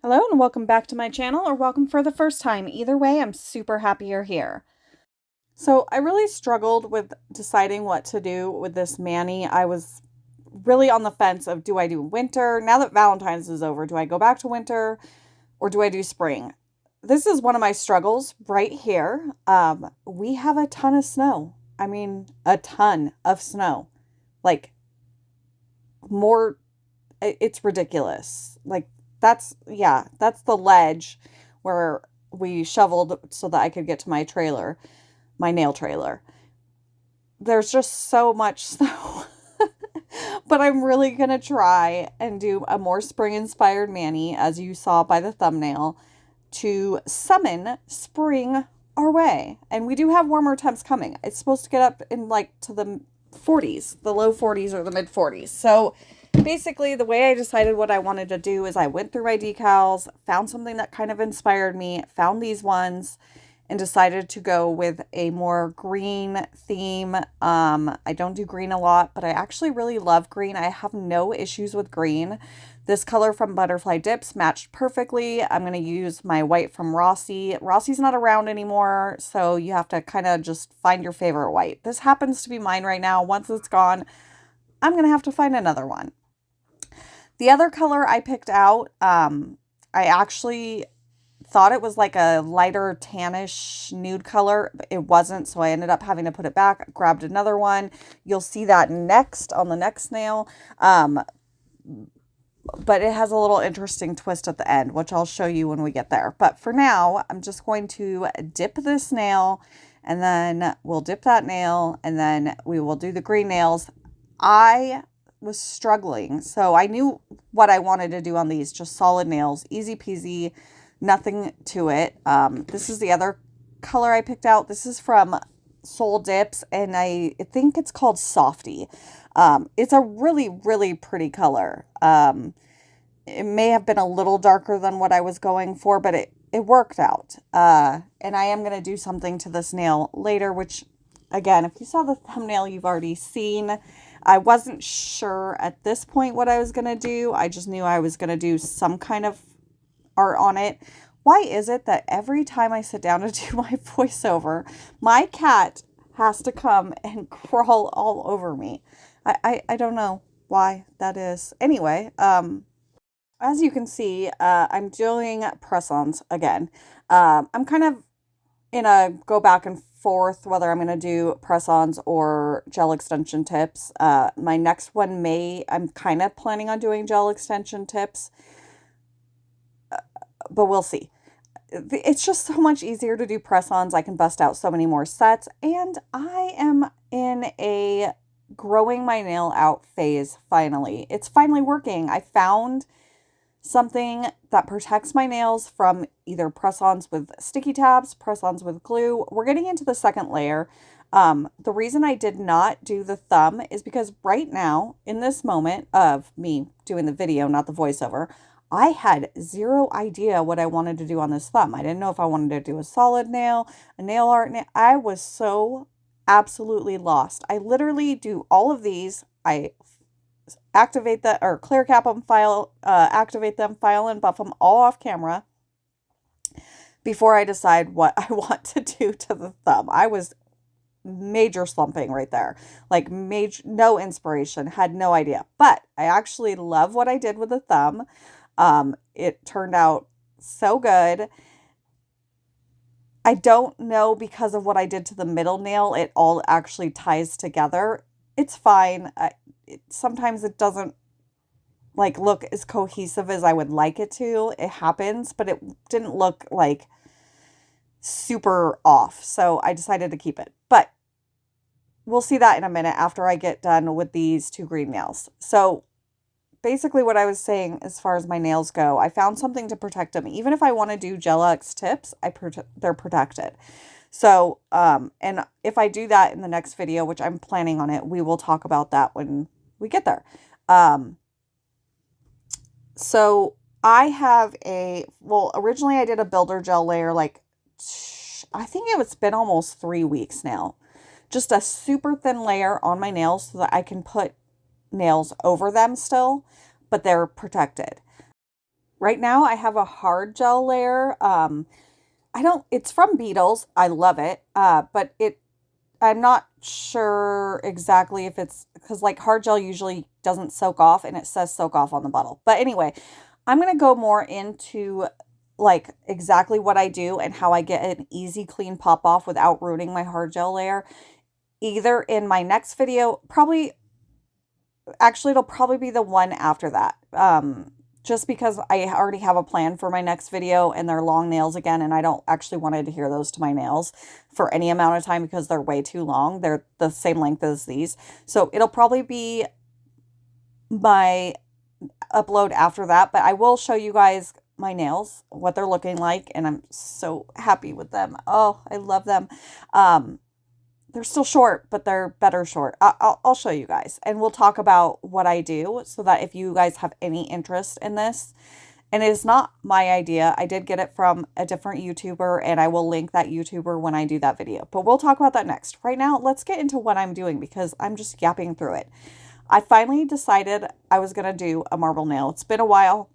Hello and welcome back to my channel, or welcome for the first time. Either way, I'm super happy you're here. So I really struggled with deciding what to do with this mani. I was really on the fence of, do I do winter? Now that Valentine's is over, do I go back to winter or do I do spring? This is one of my struggles right here. We have a ton of snow. I mean, a ton of snow. Like more, it's ridiculous. Like that's the ledge where we shoveled so that I could get to my trailer, my nail trailer. There's just so much snow. But I'm really going to try and do a more spring inspired mani, as you saw by the thumbnail, to summon spring our way. And we do have warmer temps coming. It's supposed to get up in like to the 40s, the low 40s or the mid 40s. So basically, the way I decided what I wanted to do is I went through my decals, found something that kind of inspired me, found these ones, and decided to go with a more green theme. I don't do green a lot, but I actually really love green. I have no issues with green. This color from Butterfly Dips matched perfectly. I'm going to use my white from Rossi. Rossi's not around anymore, so you have to kind of just find your favorite white. This happens to be mine right now. Once it's gone, I'm going to have to find another one. The other color I picked out, I actually thought it was like a lighter tannish nude color. It wasn't, so I ended up having to put it back, grabbed another one. You'll see that next on the next nail. But it has a little interesting twist at the end, which I'll show you when we get there. But for now, I'm just going to dip this nail, and then we'll dip that nail, and then we will do the green nails. I was struggling, so I knew what I wanted to do on these, just solid nails, easy peasy, nothing to it. This is the other color I picked out. This is from Soul Dips, and I think it's called Softy. It's a really, really pretty color. It may have been a little darker than what I was going for, but it worked out. And I am going to do something to this nail later, which, again, if you saw the thumbnail, you've already seen. I wasn't sure at this point what I was going to do. I just knew I was going to do some kind of art on it. Why is it that every time I sit down to do my voiceover, my cat has to come and crawl all over me? I don't know why that is. Anyway, as you can see, I'm doing press-ons again. I'm kind of in a go back and forth whether I'm going to do press-ons or gel extension tips. My next one I'm kind of planning on doing gel extension tips, but we'll see. It's just so much easier to do press-ons. I can bust out so many more sets, and I am in a growing my nail out phase finally. It's finally working. I found something that protects my nails from either press-ons with sticky tabs, press-ons with glue. We're getting into the second layer. The reason I did not do the thumb is because right now, in this moment of me doing the video, not the voiceover, I had zero idea what I wanted to do on this thumb. I didn't know if I wanted to do a solid nail, a nail art nail. I was so absolutely lost. I literally do all of these. I activate that or clear cap them, activate them, file and buff them all off camera before I decide what I want to do to the thumb. I was major slumping right there, like major, no inspiration, had no idea, but I actually love what I did with the thumb. It turned out so good. I don't know, because of what I did to the middle nail, it all actually ties together. It's fine. Sometimes it doesn't like look as cohesive as I would like it to. It happens, but it didn't look like super off. So I decided to keep it. But we'll see that in a minute after I get done with these two green nails. So basically what I was saying as far as my nails go, I found something to protect them. Even if I want to do Gel X tips, they're protected. So, and if I do that in the next video, which I'm planning on it, we will talk about that when we get there. So I have originally I did a builder gel layer, like, I think it's been almost 3 weeks now. Just a super thin layer on my nails so that I can put nails over them still, but they're protected. Right now I have a hard gel layer. It's from Beetles. I love it. But I'm not sure exactly if it's because like hard gel usually doesn't soak off and it says soak off on the bottle. But anyway, I'm going to go more into like exactly what I do and how I get an easy clean pop off without ruining my hard gel layer. Either in my next video, probably actually it'll probably be the one after that. Just because I already have a plan for my next video and they're long nails again, and I don't actually want to adhere those to my nails for any amount of time because they're way too long. They're the same length as these. So it'll probably be my upload after that, but I will show you guys my nails, what they're looking like, and I'm so happy with them. Oh, I love them. They're still short, but they're better short. I'll show you guys, and we'll talk about what I do so that if you guys have any interest in this, and it is not my idea. I did get it from a different YouTuber, and I will link that YouTuber when I do that video. But we'll talk about that next. Right now, let's get into what I'm doing because I'm just yapping through it. I finally decided I was going to do a marble nail. It's been a while.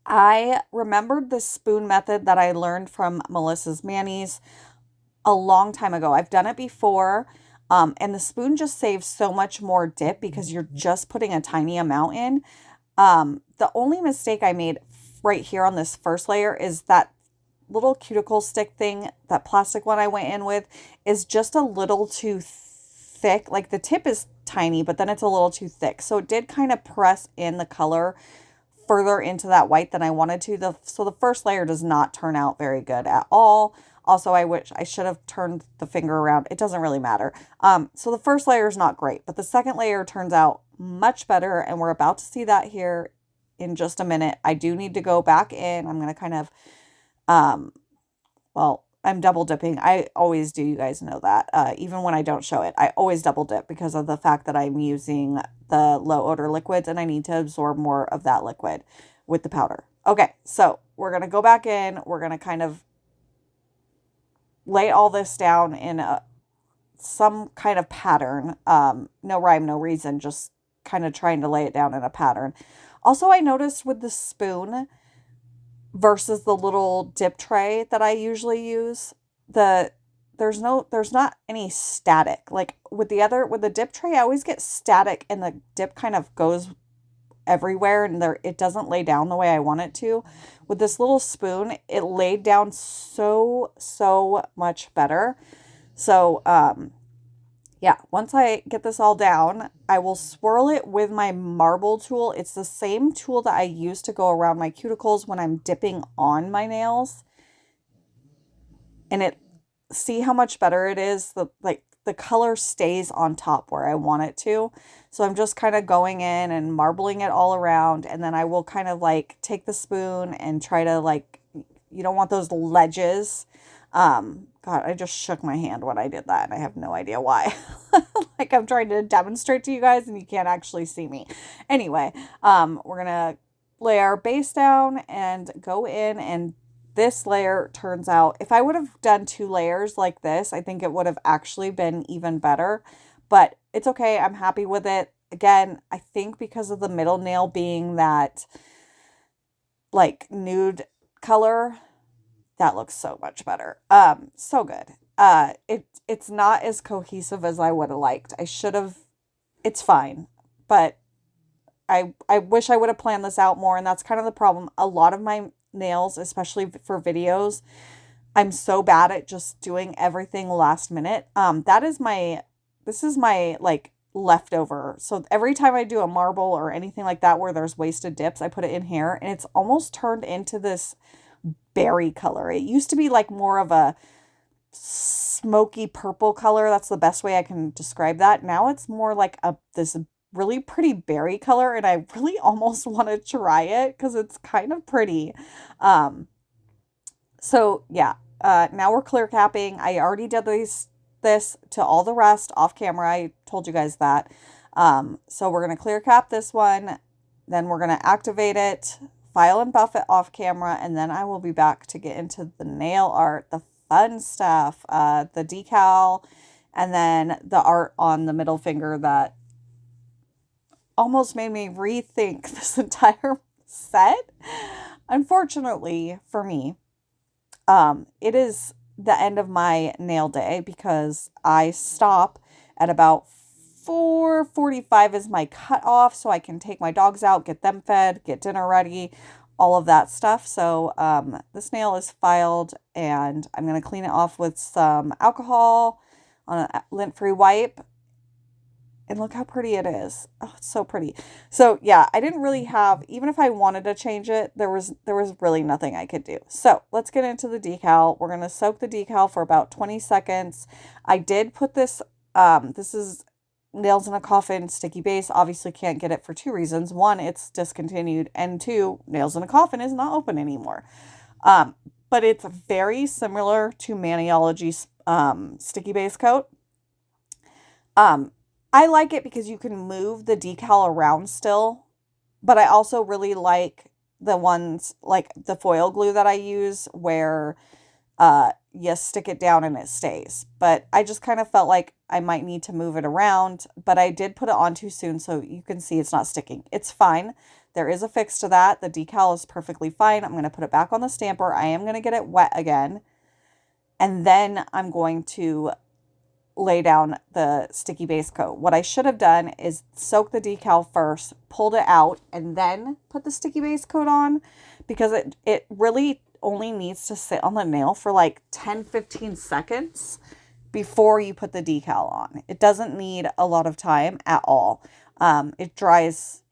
I remembered the spoon method that I learned from Melissa's Manis a long time ago. I've done it before, and the spoon just saves so much more dip because you're just putting a tiny amount in. The only mistake I made right here on this first layer is that little cuticle stick thing, that plastic one I went in with, is just a little too thick. Like the tip is tiny, but then it's a little too thick. So it did kind of press in the color further into that white than I wanted to. So the first layer does not turn out very good at all. Also, I wish I should have turned the finger around. It doesn't really matter. So the first layer is not great, but the second layer turns out much better, and we're about to see that here in just a minute. I do need to go back in. I'm going to kind of, well, I'm double dipping. I always do, you guys know that. Even when I don't show it, I always double dip because of the fact that I'm using the low odor liquids and I need to absorb more of that liquid with the powder. Okay, so we're going to go back in. We're going to kind of lay all this down in some kind of pattern. No rhyme, no reason, just kind of trying to lay it down in a pattern. Also, I noticed with the spoon versus the little dip tray that I usually use, there's not any static. Like with the dip tray, I always get static and the dip kind of goes everywhere and it doesn't lay down the way I want it to. With this little spoon, it laid down so much better. So, yeah, once I get this all down, I will swirl it with my marble tool. It's the same tool that I use to go around my cuticles when I'm dipping on my nails. And see how much better it is? The color stays on top where I want it to. So I'm just kind of going in and marbling it all around. And then I will kind of like take the spoon and try to like, you don't want those ledges. God, I just shook my hand when I did that and I have no idea why. Like I'm trying to demonstrate to you guys and you can't actually see me. Anyway, we're going to lay our base down and go in, and this layer turns out, if I would have done 2 layers like this, I think it would have actually been even better, but it's okay. I'm happy with it. Again, I think because of the middle nail being that like nude color, that looks so much better. So good. It's not as cohesive as I would have liked. It's fine, but I wish I would have planned this out more, and that's kind of the problem. A lot of my nails, especially for videos, I'm so bad at just doing everything last minute. This is my like leftover. So every time I do a marble or anything like that where there's wasted dips, I put it in here and it's almost turned into this berry color. It used to be like more of a smoky purple color. That's the best way I can describe that. Now it's more like this really pretty berry color, and I really almost want to try it because it's kind of pretty. So yeah, now we're clear capping. I already did this to all the rest off camera. I told you guys that. So we're going to clear cap this one, then we're going to activate it, file and buff it off camera, and then I will be back to get into the nail art, the fun stuff, the decal, and then the art on the middle finger that almost made me rethink this entire set. Unfortunately for me, it is the end of my nail day because I stop at about 4:45 is my cutoff, so I can take my dogs out, get them fed, get dinner ready, all of that stuff. So this nail is filed, and I'm gonna clean it off with some alcohol on a lint-free wipe. And look how pretty it is. Oh, it's so pretty. So yeah, I didn't really have, even if I wanted to change it, there was really nothing I could do. So let's get into the decal. We're gonna soak the decal for about 20 seconds. I did put this, this is Nails in a Coffin sticky base. Obviously can't get it for two reasons. One, it's discontinued, and two, Nails in a Coffin is not open anymore. But it's very similar to Maniology's sticky base coat. Um, I like it because you can move the decal around still, but I also really like the ones like the foil glue that I use where you stick it down and it stays. But I just kind of felt like I might need to move it around, but I did put it on too soon, so you can see it's not sticking. It's fine. There is a fix to that. The decal is perfectly fine. I'm going to put it back on the stamper. I am going to get it wet again, and then I'm going to lay down the sticky base coat. What I should have done is soak the decal first, pulled it out, and then put the sticky base coat on, because it really only needs to sit on the nail for like 10-15 seconds before you put the decal on. It doesn't need a lot of time at all. It dries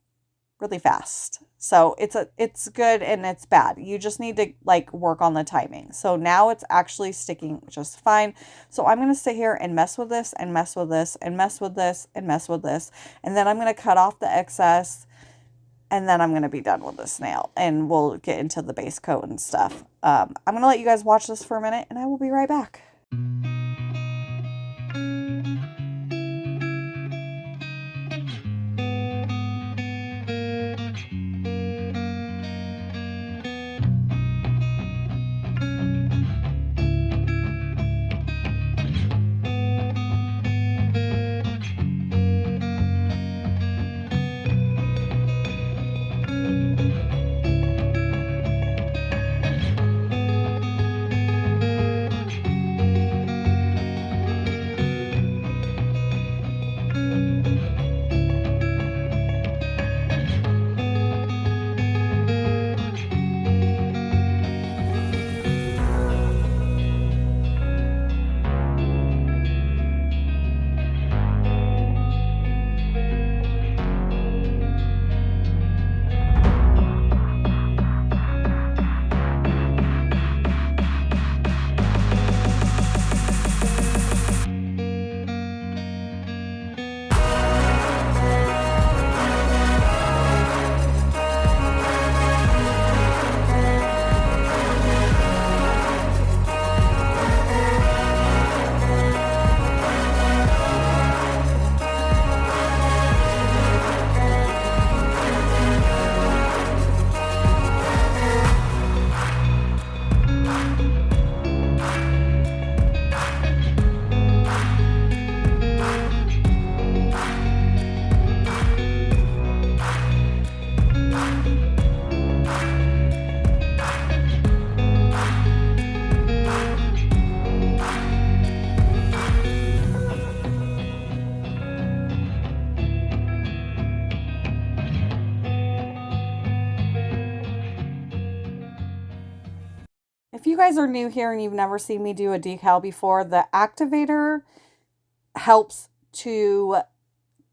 really fast. So it's good and it's bad. You just need to like work on the timing. So now it's actually sticking just fine. So I'm going to sit here and mess with this and mess with this and mess with this and mess with this. And then I'm going to cut off the excess, and then I'm going to be done with this nail, and we'll get into the base coat and stuff. I'm going to let you guys watch this for a minute, and I will be right back. If you guys are new here and you've never seen me do a decal before, the activator helps to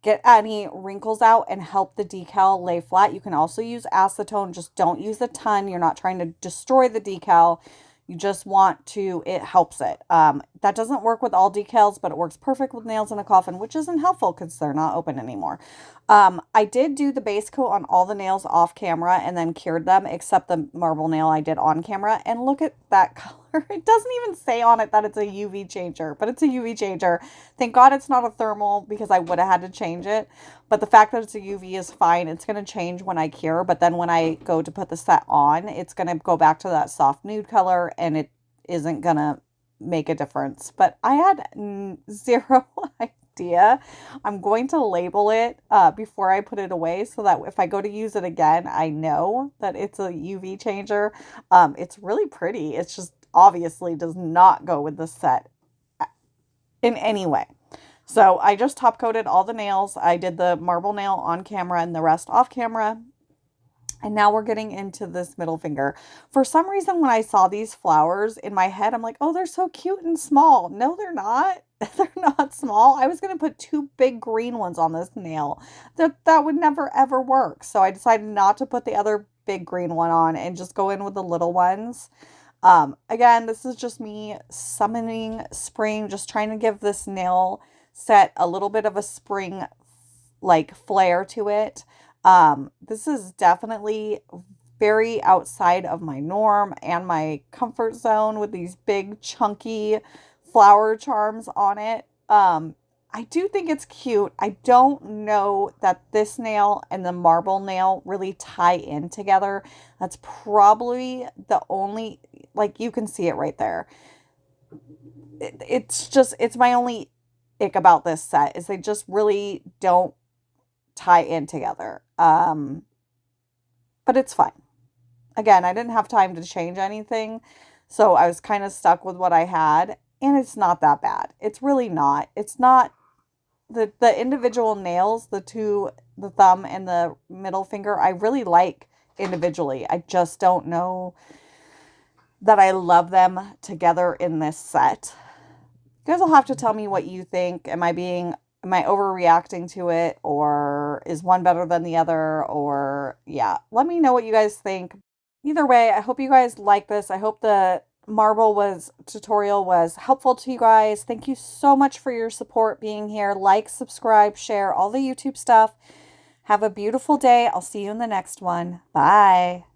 get any wrinkles out and help the decal lay flat. You can also use acetone, just don't use a ton. You're not trying to destroy the decal. You just want to, it helps it. That doesn't work with all decals, but it works perfect with Nails in a Coffin, which isn't helpful because they're not open anymore. I did do the base coat on all the nails off camera and then cured them, except the marble nail I did on camera. And look at that color. It doesn't even say on it that it's a UV changer, but it's a UV changer. Thank God it's not a thermal, because I would have had to change it. But the fact that it's a UV is fine. It's going to change when I cure, but then when I go to put the set on, it's going to go back to that soft nude color, and it isn't going to make a difference. But I had zero idea. I'm going to label it before I put it away so that if I go to use it again, I know that it's a UV changer. It's really pretty. It's just obviously does not go with the set in any way. So I just top coated all the nails. I did the marble nail on camera and the rest off camera. And now we're getting into this middle finger. For some reason, when I saw these flowers in my head, I'm like, oh, they're so cute and small. No, they're not. They're not small. I was going to put two big green ones on this nail. That would never, ever work. So I decided not to put the other big green one on and just go in with the little ones. Again, this is just me summoning spring, just trying to give this nail set a little bit of a spring like flair to it. This is definitely very outside of my norm and my comfort zone with these big chunky flower charms on it. I do think it's cute. I don't know that this nail and the marble nail really tie in together. That's probably the only, like you can see it right there. It's my only ick about this set is they just really don't tie in together. But it's fine. Again, I didn't have time to change anything, so I was kind of stuck with what I had, and it's not that bad. It's really not. It's not the individual nails, the thumb and the middle finger, I really like individually. I just don't know that I love them together in this set. You guys will have to tell me what you think. Am I overreacting to it, or is one better than the other? Or yeah, let me know what you guys think. Either way, I hope you guys like this. I hope the tutorial was helpful to you guys. Thank you so much for your support being here. Like, subscribe, share, all the YouTube stuff. Have a beautiful day. I'll see you in the next one. Bye.